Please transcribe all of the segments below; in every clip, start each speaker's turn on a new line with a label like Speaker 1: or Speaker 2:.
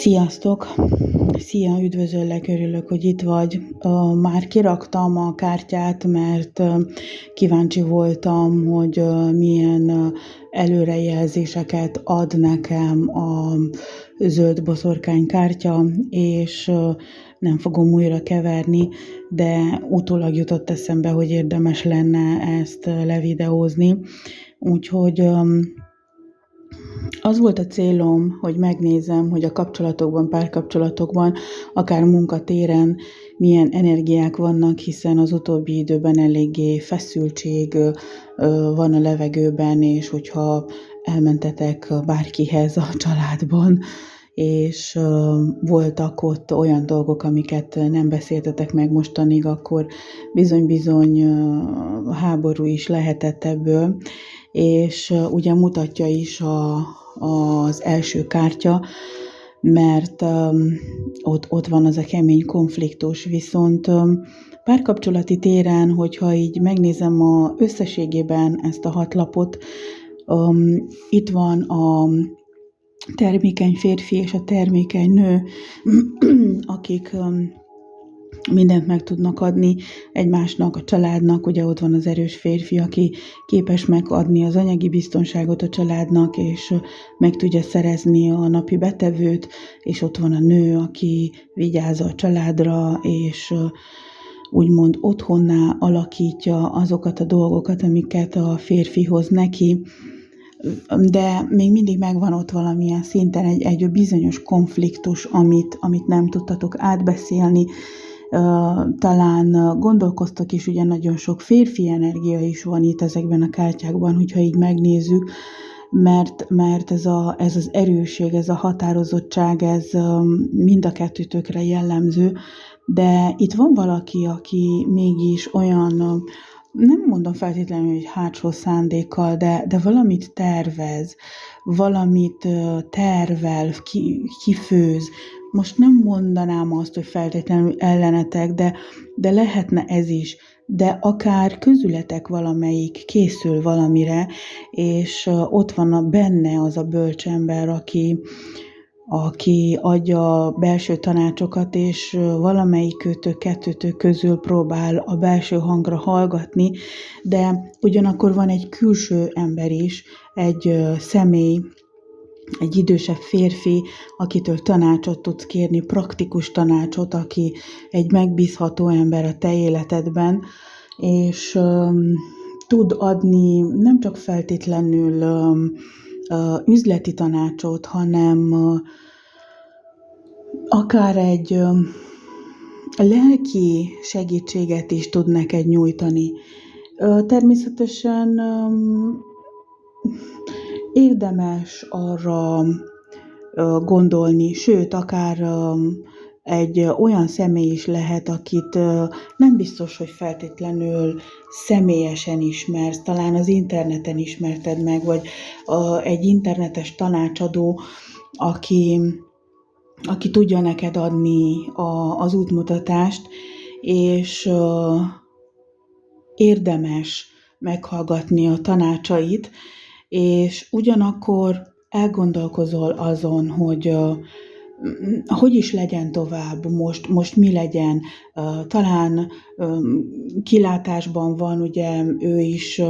Speaker 1: Sziasztok! Szia, üdvözöllek, örülök, hogy itt vagy. Már kiraktam a kártyát, mert kíváncsi voltam, hogy milyen előrejelzéseket ad nekem a zöld boszorkány kártya, és nem fogom újra keverni, de utólag jutott eszembe, hogy érdemes lenne ezt levideózni. Úgyhogy az volt a célom, hogy megnézem, hogy a kapcsolatokban, párkapcsolatokban, akár munkatéren milyen energiák vannak, hiszen az utóbbi időben eléggé feszültség van a levegőben, és hogyha elmentetek bárkihez a családban, és voltak ott olyan dolgok, amiket nem beszéltetek meg mostanig, akkor bizony-bizony háború is lehetett ebből, és ugye mutatja is az első kártya, mert ott van az a kemény konfliktus, viszont párkapcsolati téren, hogyha így megnézem összességében ezt a 6 lapot, itt van a termékeny férfi és a termékeny nő, akik mindent meg tudnak adni egymásnak, a családnak. Ugye ott van az erős férfi, aki képes megadni az anyagi biztonságot a családnak, és meg tudja szerezni a napi betevőt, és ott van a nő, aki vigyáz a családra, és úgymond otthonná alakítja azokat a dolgokat, amiket a férfi hoz neki, de még mindig megvan ott valamilyen szinten egy bizonyos konfliktus, amit nem tudtatok átbeszélni. Talán gondolkoztak is, ugye nagyon sok férfi energia is van itt ezekben a kártyákban, hogyha így megnézzük, mert ez az erősség, ez a határozottság, ez mind a kettőtökre jellemző, de itt van valaki, aki mégis olyan, nem mondom feltétlenül, hogy hátsó szándékkal, de valamit tervez, valamit tervel, kifőz. Most nem mondanám azt, hogy feltétlenül ellenetek, de lehetne ez is, de akár közületek valamelyik készül valamire, és ott van benne az a bölcsember, aki adja a belső tanácsokat, és valamelyikőtök, kettőtök közül próbál a belső hangra hallgatni, de ugyanakkor van egy külső ember is, egy személy, egy idősebb férfi, akitől tanácsot tudsz kérni, praktikus tanácsot, aki egy megbízható ember a te életedben, és tud adni nem csak feltétlenül üzleti tanácsot, hanem akár egy lelki segítséget is tud neked nyújtani. Természetesen érdemes arra gondolni, sőt, akár egy olyan személy is lehet, akit nem biztos, hogy feltétlenül személyesen ismersz, talán az interneten ismerted meg, vagy egy internetes tanácsadó, aki tudja neked adni az útmutatást, és érdemes meghallgatni a tanácsait, és ugyanakkor elgondolkozol azon, hogy is legyen tovább, most mi legyen. Talán kilátásban van, ugye ő is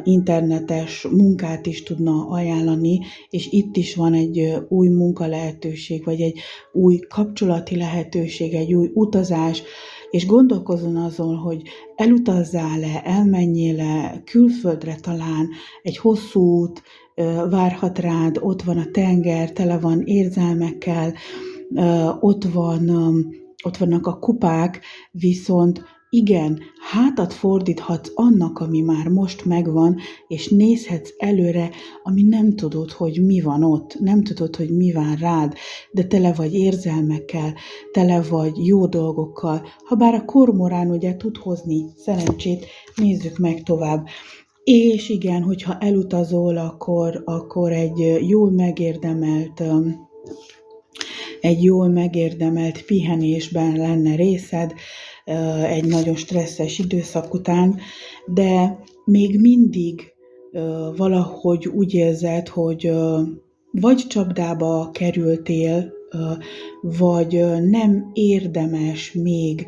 Speaker 1: internetes munkát is tudna ajánlani, és itt is van egy új munkalehetőség, vagy egy új kapcsolati lehetőség, egy új utazás, és gondolkozzon azon, hogy elutazzál-e, elmenjél-e külföldre talán, egy hosszú út várhat rád, ott van a tenger, tele van érzelmekkel, ott vannak a kupák, viszont igen, hátat fordíthatsz annak, ami már most megvan, és nézhetsz előre, ami nem tudod, hogy mi van ott, nem tudod, hogy mi vár rád, de tele vagy érzelmekkel, tele vagy jó dolgokkal. Habár a kormorán ugye tud hozni szerencsét, nézzük meg tovább. És igen, hogyha elutazol, akkor egy jól megérdemelt pihenésben lenne részed, egy nagyon stresszes időszak után, de még mindig valahogy úgy érzed, hogy vagy csapdába kerültél, vagy nem érdemes még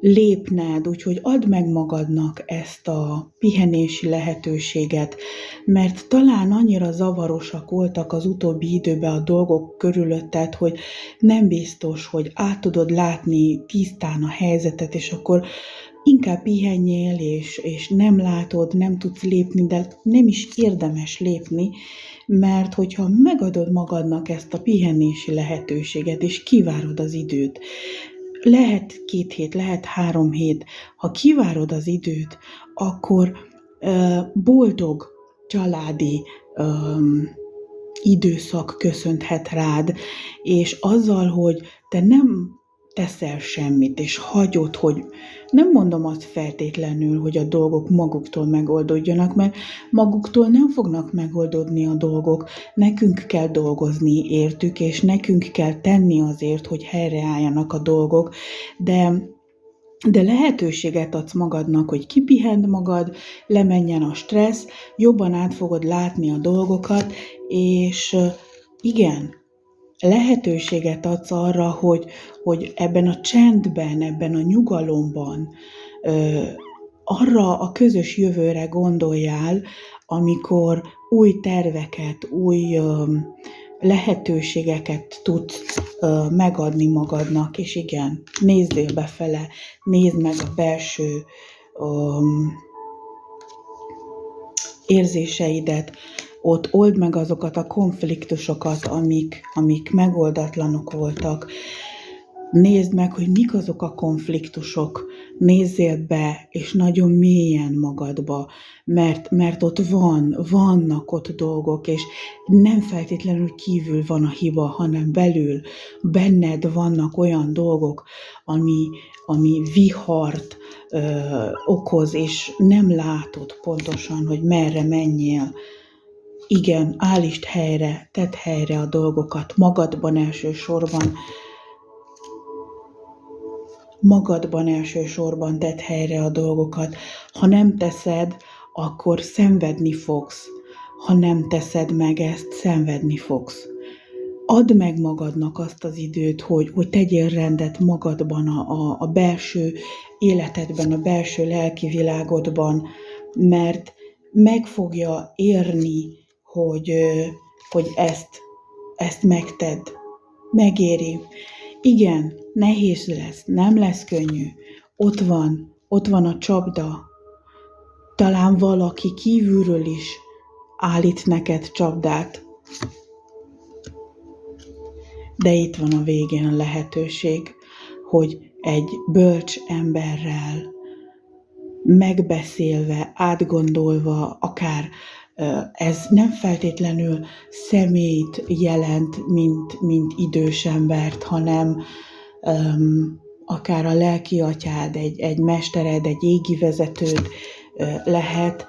Speaker 1: lépned, úgyhogy add meg magadnak ezt a pihenési lehetőséget, mert talán annyira zavarosak voltak az utóbbi időben a dolgok körülötted, hogy nem biztos, hogy át tudod látni tisztán a helyzetet, és akkor inkább pihenjél, és nem látod, nem tudsz lépni, de nem is érdemes lépni, mert hogyha megadod magadnak ezt a pihenési lehetőséget, és kivárod az időt, lehet 2 hét, lehet 3 hét, ha kivárod az időt, akkor boldog családi időszak köszönhet rád, és azzal, hogy te nem teszel semmit, és hagyod, hogy nem mondom azt feltétlenül, hogy a dolgok maguktól megoldódjanak, mert maguktól nem fognak megoldódni a dolgok, nekünk kell dolgozni értük, és nekünk kell tenni azért, hogy helyreálljanak a dolgok, de lehetőséget adsz magadnak, hogy kipihend magad, lemenjen a stressz, jobban át fogod látni a dolgokat, és igen, lehetőséget adsz arra, hogy ebben a csendben, ebben a nyugalomban arra a közös jövőre gondoljál, amikor új terveket, új lehetőségeket tudsz megadni magadnak, és igen, nézzél befele, nézd meg a belső érzéseidet, ott old meg azokat a konfliktusokat, amik megoldatlanok voltak. Nézd meg, hogy mik azok a konfliktusok, nézzél be, és nagyon mélyen magadba, mert ott vannak ott dolgok, és nem feltétlenül kívül van a hiba, hanem belül, benned vannak olyan dolgok, ami vihart okoz, és nem látod pontosan, hogy merre menjél. Igen, állítsd helyre, tedd helyre a dolgokat, magadban elsősorban tedd helyre a dolgokat. Ha nem teszed, akkor szenvedni fogsz. Ha nem teszed meg ezt, szenvedni fogsz. Add meg magadnak azt az időt, hogy tegyél rendet magadban, a belső életedben, a belső lelki világodban, mert meg fogja érni, hogy ezt megtedd. Megéri. Igen, nehéz lesz, nem lesz könnyű. Ott van a csapda. Talán valaki kívülről is állít neked csapdát. De itt van a végén a lehetőség, hogy egy bölcs emberrel megbeszélve, átgondolva, akár ez nem feltétlenül személyt jelent, mint idős embert, hanem akár a lelki atyád, egy mestered, egy égi vezetőd lehet,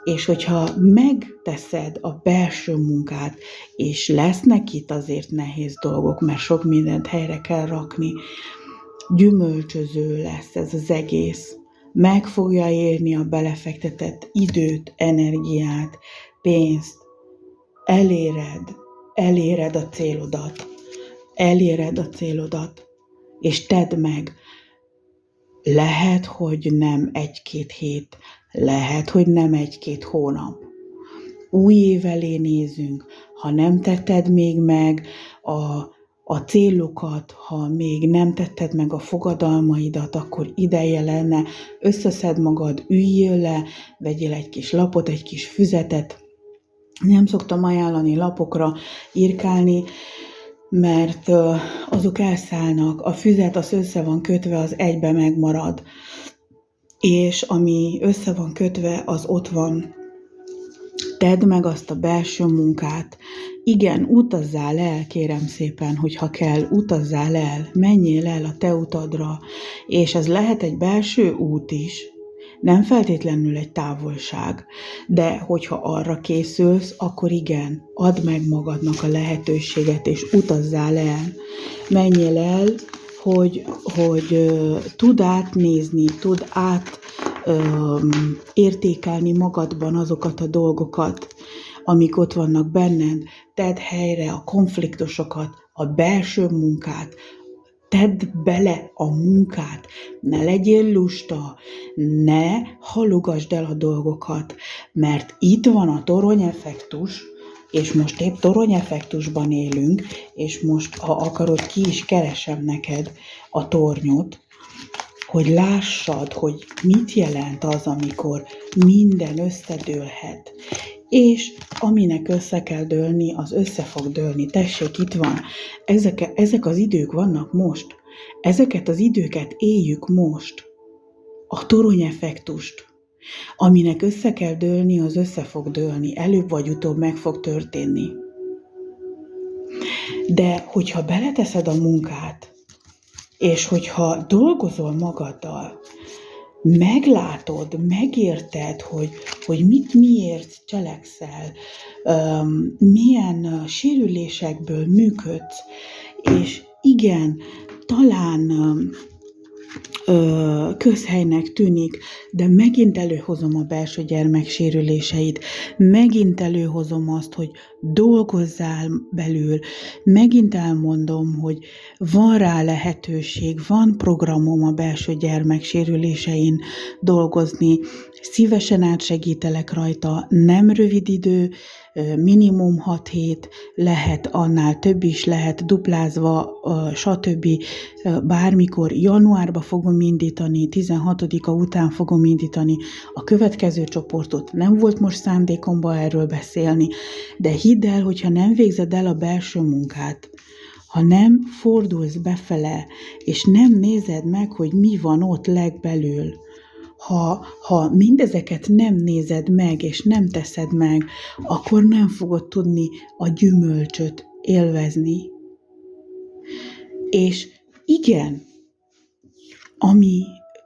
Speaker 1: és hogyha megteszed a belső munkát, és lesznek itt azért nehéz dolgok, mert sok mindent helyre kell rakni, gyümölcsöző lesz ez az egész. Meg fogja érni a belefektetett időt, energiát, pénzt. Eléred a célodat, és tedd meg. Lehet, hogy nem 1-2 hét, lehet, hogy nem 1-2 hónap. Új év elé nézünk, ha nem tetted még meg a célokat, ha még nem tetted meg a fogadalmaidat, akkor ideje lenne, összeszed magad, üljél le, vegyél egy kis lapot, egy kis füzetet. Nem szoktam ajánlani lapokra írkálni, mert azok elszállnak. A füzet az össze van kötve, az egybe megmarad. És ami össze van kötve, az ott van. Tedd meg azt a belső munkát. Igen, utazzál el, kérem szépen, hogyha kell, utazzál el, menjél el a te utadra, és ez lehet egy belső út is, nem feltétlenül egy távolság, de hogyha arra készülsz, akkor igen, add meg magadnak a lehetőséget, és utazzál el. Menjél el, hogy tudd átnézni, tudd értékelni magadban azokat a dolgokat, amik ott vannak benned. tedd helyre a konfliktusokat, a belső munkát, tedd bele a munkát, ne legyél lusta, ne halogasd el a dolgokat, mert itt van a toronyeffektus, és most épp toronyeffektusban élünk, és most, ha akarod, ki is keresem neked a tornyot, hogy lássad, hogy mit jelent az, amikor minden összedőlhet. És aminek össze kell dőlni, az össze fog dőlni. Tessék, itt van. Ezek az idők vannak most. Ezeket az időket éljük most. A toronyeffektust. Aminek össze kell dőlni, az össze fog dőlni. Előbb vagy utóbb meg fog történni. De hogyha beleteszed a munkát, és hogyha dolgozol magaddal, meglátod, megérted, hogy mit miért cselekszel, milyen sérülésekből működsz, és igen, talán közhelynek tűnik, de megint előhozom a belső gyermek sérüléseit, megint előhozom azt, hogy dolgozzál belül, megint elmondom, hogy van rá lehetőség, van programom a belső gyermek sérülésein dolgozni, szívesen átsegítelek rajta, nem rövid idő, minimum 6 hét, lehet annál több is, lehet duplázva, stb. Bármikor januárban fogom indítani, 16-a után fogom indítani a következő csoportot. Nem volt most szándékomban erről beszélni, de hidd el, hogyha nem végzed el a belső munkát, ha nem fordulsz befele, és nem nézed meg, hogy mi van ott legbelül, ha mindezeket nem nézed meg, és nem teszed meg, akkor nem fogod tudni a gyümölcsöt élvezni. És igen,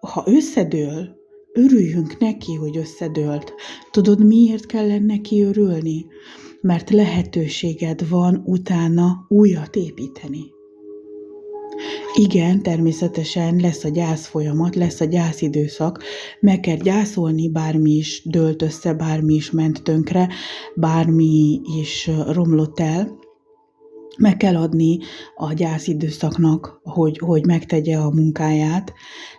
Speaker 1: ha összedől, örüljünk neki, hogy összedőlt. Tudod, miért kellene neki örülni? Mert lehetőséged van utána újat építeni. Igen, természetesen lesz a gyász folyamat, lesz a gyász időszak, meg kell gyászolni, bármi is dőlt össze, bármi is ment tönkre, bármi is romlott el. Meg kell adni a gyász időszaknak, hogy megtegye a munkáját,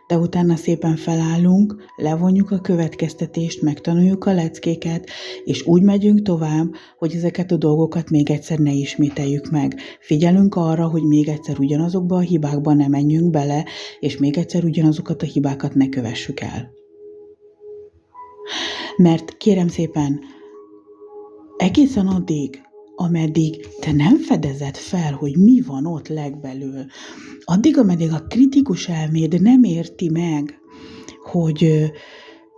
Speaker 1: de utána szépen felállunk, levonjuk a következtetést, megtanuljuk a leckéket, és úgy megyünk tovább, hogy ezeket a dolgokat még egyszer ne ismételjük meg. Figyelünk arra, hogy még egyszer ugyanazokba a hibákba ne menjünk bele, és még egyszer ugyanazokat a hibákat ne kövessük el. Mert kérem szépen, egészen addig, ameddig te nem fedezed fel, hogy mi van ott legbelül, addig, ameddig a kritikus elméd nem érti meg,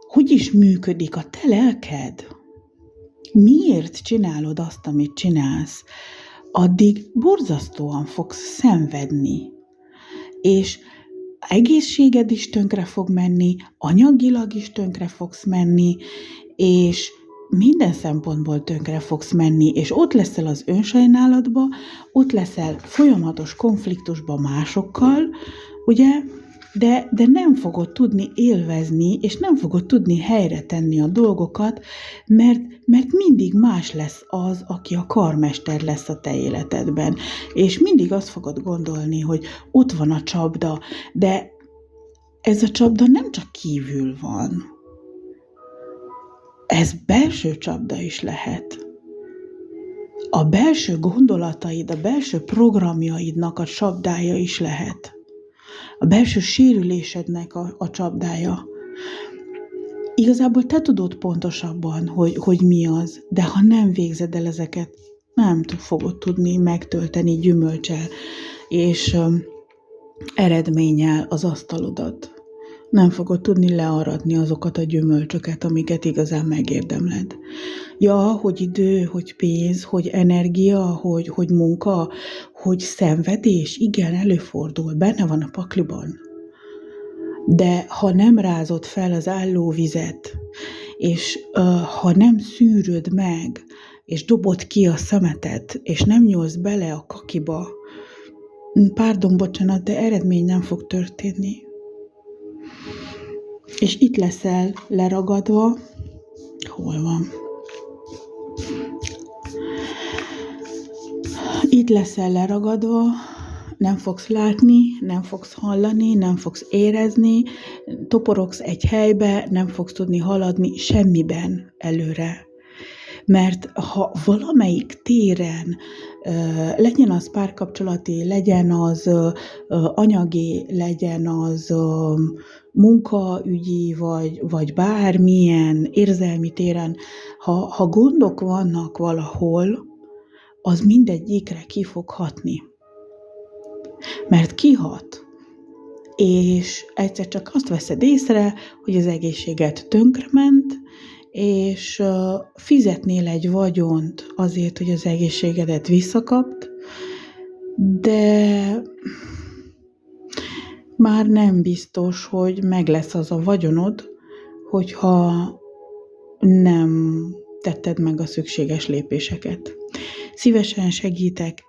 Speaker 1: hogy is működik a te lelked, miért csinálod azt, amit csinálsz, addig borzasztóan fogsz szenvedni. És egészséged is tönkre fog menni, anyagilag is tönkre fogsz menni, és minden szempontból tönkre fogsz menni, és ott leszel az önsajnálatba, ott leszel folyamatos konfliktusba másokkal, ugye, de nem fogod tudni élvezni, és nem fogod tudni helyre tenni a dolgokat, mert mindig más lesz az, aki a karmester lesz a te életedben. És mindig azt fogod gondolni, hogy ott van a csapda, de ez a csapda nem csak kívül van. Ez belső csapda is lehet. A belső gondolataid, a belső programjaidnak a csapdája is lehet. A belső sérülésednek a csapdája. Igazából te tudod pontosabban, hogy mi az, de ha nem végzed el ezeket, nem fogod tudni megtölteni gyümölccsel és eredménnyel az asztalodat. Nem fogod tudni learadni azokat a gyümölcsöket, amiket igazán megérdemled. Ja, hogy idő, hogy pénz, hogy energia, hogy munka, hogy szenvedés, igen, előfordul, benne van a pakliban. De ha nem rázod fel az állóvizet, és ha nem szűröd meg, és dobod ki a szemetet, és nem nyúlsz bele a kakiba, bocsánat, de eredmény nem fog történni. És itt leszel leragadva, hol van? Itt leszel leragadva, nem fogsz látni, nem fogsz hallani, nem fogsz érezni, toporogsz egy helybe, nem fogsz tudni haladni semmiben előre. Mert ha valamelyik téren, legyen az párkapcsolati, legyen az anyagi, legyen az munkaügyi, vagy bármilyen érzelmi téren, ha gondok vannak valahol, az mindegyikre ki fog hatni. Mert kihat, és egyszer csak azt veszed észre, hogy az egészséget tönkrement, és fizetnél egy vagyont azért, hogy az egészségedet visszakapd, de már nem biztos, hogy meg lesz az a vagyonod, hogyha nem tetted meg a szükséges lépéseket. Szívesen segítek,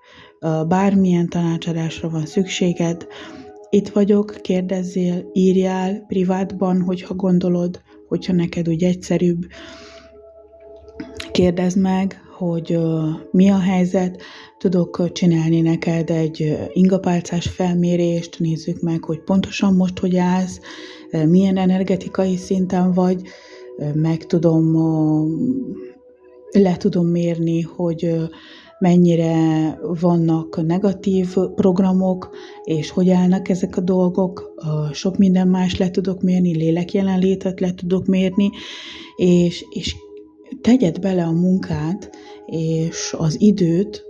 Speaker 1: bármilyen tanácsadásra van szükséged. Itt vagyok, kérdezzél, írjál privátban, hogyha gondolod, hogyha neked úgy egyszerűbb. Kérdezd meg, hogy mi a helyzet. Tudok csinálni neked egy ingapálcás felmérést, nézzük meg, hogy pontosan most hogy állsz, milyen energetikai szinten vagy, le tudom mérni, hogy mennyire vannak negatív programok, és hogy állnak ezek a dolgok. Sok minden más le tudok mérni, lélekjelenlétet le tudok mérni, és tegyed bele a munkát, és az időt,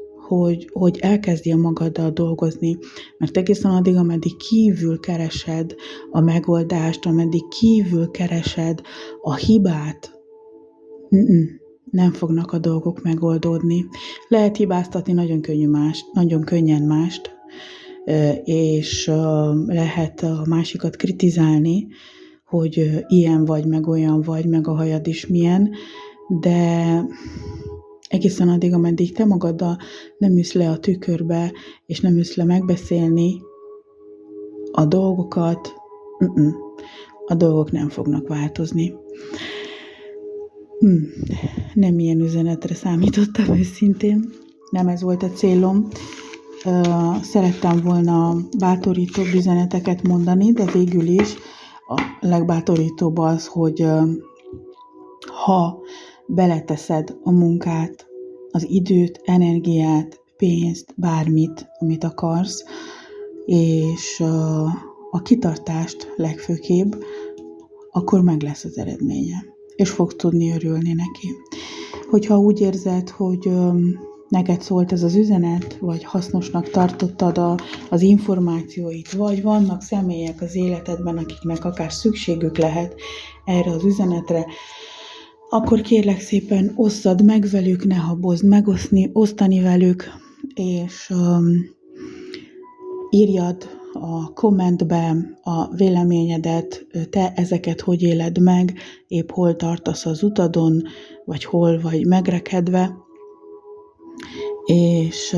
Speaker 1: hogy elkezdjél magaddal dolgozni, mert egészen addig, ameddig kívül keresed a megoldást, ameddig kívül keresed a hibát, nem fognak a dolgok megoldódni. Lehet hibáztatni nagyon könnyen mást, és lehet a másikat kritizálni, hogy ilyen vagy, meg olyan vagy, meg a hajad is milyen, de egészen addig, ameddig te magaddal nem ülsz le a tükörbe, és nem ülsz le megbeszélni a dolgokat, a dolgok nem fognak változni. Nem ilyen üzenetre számítottam őszintén, nem ez volt a célom. Szerettem volna bátorítóbb üzeneteket mondani, de végül is a legbátorítóbb az, hogy ha beleteszed a munkát, az időt, energiát, pénzt, bármit, amit akarsz, és a kitartást legfőképp, akkor meg lesz az eredménye, és fogsz tudni örülni neki. Hogyha úgy érzed, hogy neked szólt ez az üzenet, vagy hasznosnak tartottad az információit, vagy vannak személyek az életedben, akiknek akár szükségük lehet erre az üzenetre, akkor kérlek szépen osszad meg velük, ne habozd osztani velük, és írjad a kommentbe a véleményedet, te ezeket hogy éled meg, épp hol tartasz az utadon, vagy hol vagy megrekedve, és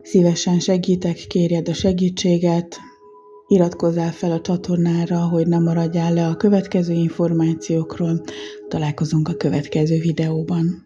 Speaker 1: szívesen segítek, kérjed a segítséget, iratkozzál fel a csatornára, hogy ne maradjál le a következő információkról. Találkozunk a következő videóban.